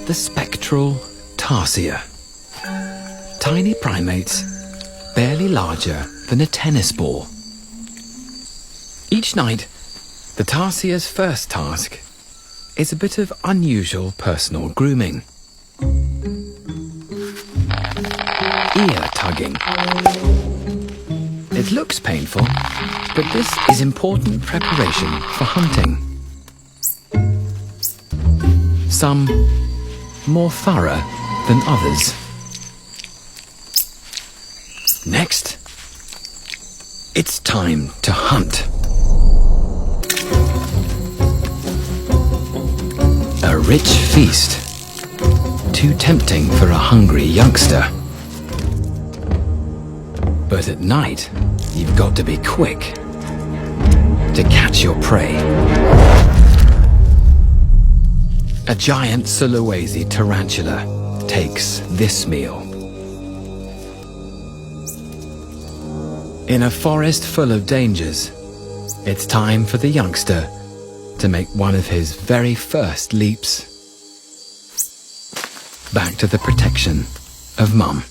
the spectral tarsier. Tiny primates, barely larger than a tennis ball. Each night, the tarsier's first task is a bit of unusual personal grooming. Ear tugging. It looks painful, but this is important preparation for hunting. Some more thorough than others. Next, it's time to hunt. A rich feast, too tempting for a hungry youngster. But at night, you've got to be quick to catch your prey. A giant Sulawesi tarantula takes this meal. In a forest full of dangers, it's time for the youngster to make one of his very first leaps back to the protection of Mum.